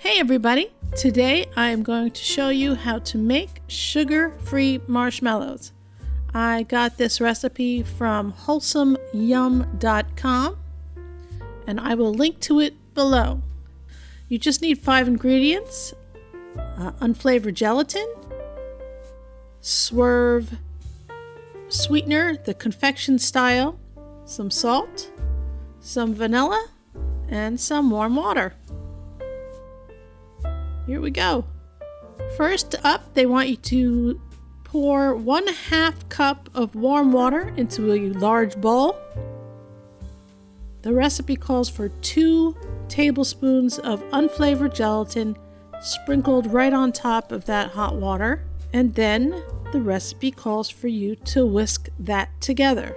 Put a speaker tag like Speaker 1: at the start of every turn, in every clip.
Speaker 1: Hey everybody! Today I am going to show you how to make sugar-free marshmallows. I got this recipe from wholesomeyum.com and I will link to it below. You just need 5 ingredients: unflavored gelatin, Swerve sweetener, the confection style, some salt, some vanilla, and some warm water. Here we go. First up, they want you to pour 1/2 cup of warm water into a large bowl. The recipe calls for 2 tablespoons of unflavored gelatin sprinkled right on top of that hot water, and then the recipe calls for you to whisk that together.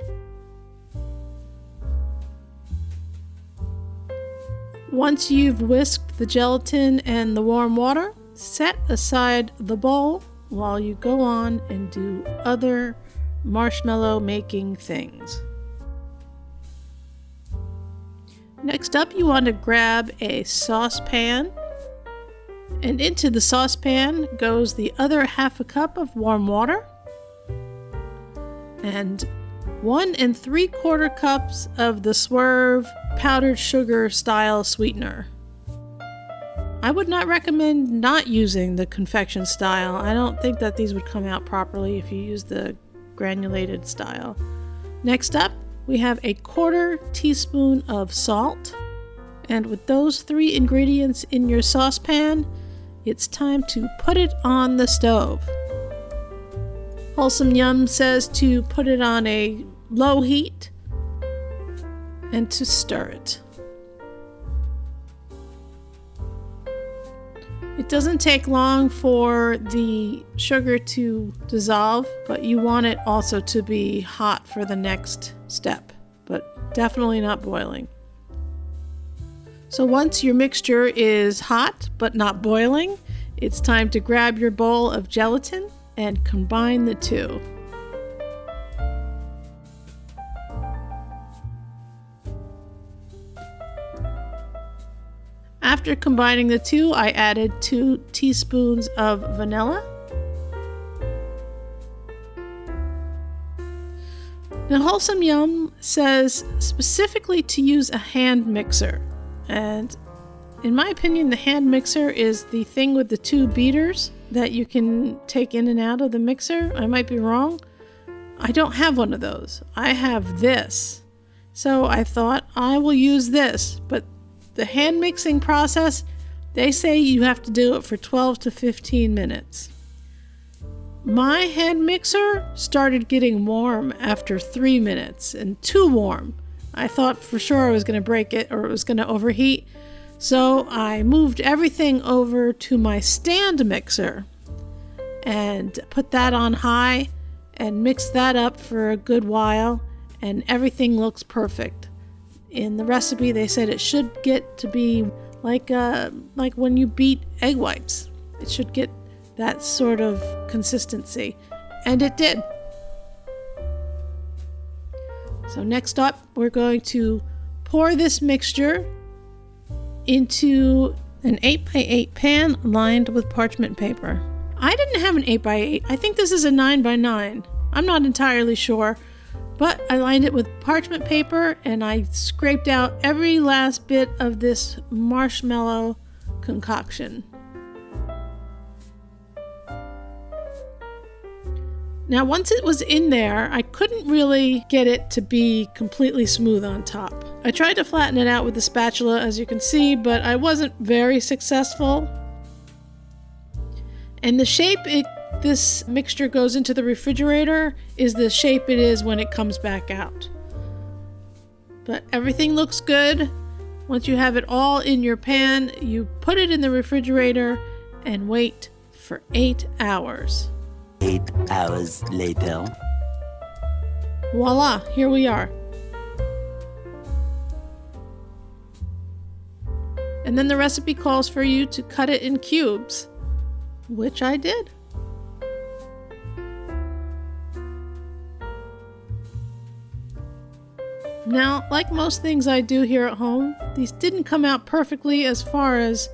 Speaker 1: Once you've whisked the gelatin and the warm water, set aside the bowl while you go on and do other marshmallow making things. Next up, you want to grab a saucepan, and into the saucepan goes the other 1/2 cup of warm water and 1 3/4 cups of the Swerve powdered sugar style sweetener. I would not recommend not using the confection style. I don't think that these would come out properly if you use the granulated style. Next up, we have a 1/4 teaspoon of salt. And with those 3 ingredients in your saucepan, it's time to put it on the stove. Wholesome Yum says to put it on a low heat and to stir it. It doesn't take long for the sugar to dissolve, but you want it also to be hot for the next step, but definitely not boiling. So once your mixture is hot but not boiling, it's time to grab your bowl of gelatin and combine the two. After combining the two, I added 2 teaspoons of vanilla. Now, Wholesome Yum says specifically to use a hand mixer. And in my opinion, the hand mixer is the thing with the 2 beaters that you can take in and out of the mixer. I might be wrong. I don't have one of those. I have this. So I thought I will use this, but the hand mixing process, they say you have to do it for 12 to 15 minutes. My hand mixer started getting warm after 3 minutes, and too warm. I thought for sure I was going to break it or it was going to overheat. So I moved everything over to my stand mixer and put that on high and mixed that up for a good while, and everything looks perfect. In the recipe, they said it should get to be like when you beat egg whites. It should get that sort of consistency, and it did. So next up, we're going to pour this mixture into an 8x8 pan lined with parchment paper. I didn't have an 8x8. I think this is a 9x9. I'm not entirely sure. But I lined it with parchment paper and I scraped out every last bit of this marshmallow concoction. Now, once it was in there, I couldn't really get it to be completely smooth on top. I tried to flatten it out with the spatula, as you can see, but I wasn't very successful. And the shape this mixture goes into the refrigerator is the shape it is when it comes back out. But everything looks good. Once you have it all in your pan, you put it in the refrigerator and wait for 8 hours.
Speaker 2: 8 hours later.
Speaker 1: Voila, here we are. And then the recipe calls for you to cut it in cubes, which I did. Now, like most things I do here at home, these didn't come out perfectly as far as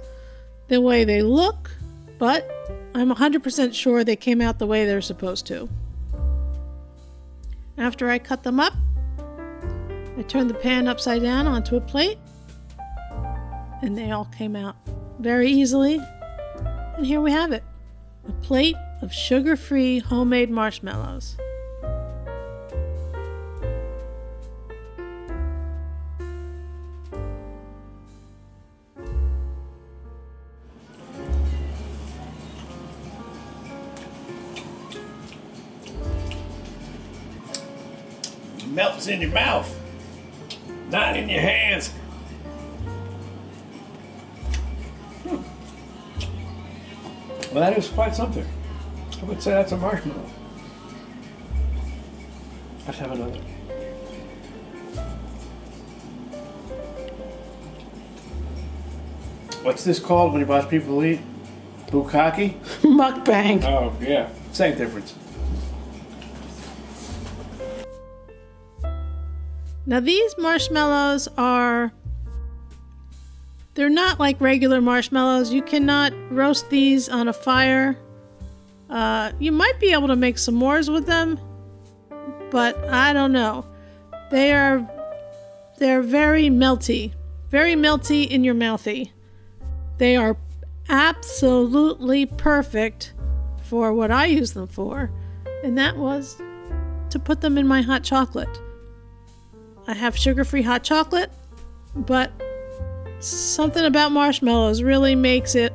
Speaker 1: the way they look, but I'm 100% sure they came out the way they're supposed to. After I cut them up, I turned the pan upside down onto a plate, and they all came out very easily. And here we have it, a plate of sugar-free homemade marshmallows.
Speaker 3: Melts in your mouth, not in your hands. Well, that is quite something. I would say that's a marshmallow. Let's have another. What's this called when you watch people eat? Bukkake?
Speaker 1: Mukbang.
Speaker 3: Oh, yeah. Same difference.
Speaker 1: Now these marshmallows they're not like regular marshmallows. You cannot roast these on a fire. You might be able to make s'mores with them, but I don't know. They're very melty in your mouthy. They are absolutely perfect for what I use them for, and that was to put them in my hot chocolate. I have sugar-free hot chocolate, but something about marshmallows really makes it,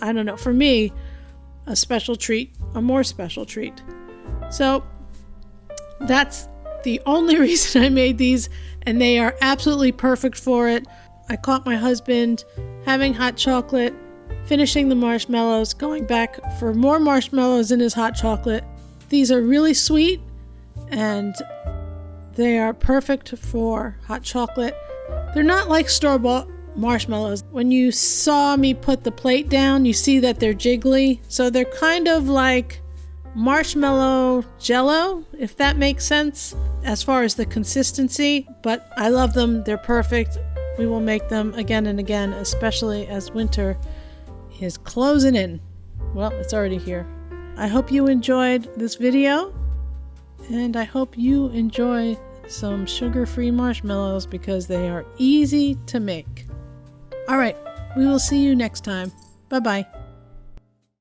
Speaker 1: I don't know, for me, a special treat, a more special treat. So that's the only reason I made these, and they are absolutely perfect for it. I caught my husband having hot chocolate, finishing the marshmallows, going back for more marshmallows in his hot chocolate. These are really sweet, and they are perfect for hot chocolate. They're not like store-bought marshmallows. When you saw me put the plate down, you see that they're jiggly. So they're kind of like marshmallow jello, if that makes sense, as far as the consistency. But I love them. They're perfect. We will make them again and again, especially as winter is closing in. Well, it's already here. I hope you enjoyed this video, and I hope you enjoy some sugar-free marshmallows because they are easy to make. All right, we will see you next time. Bye-bye.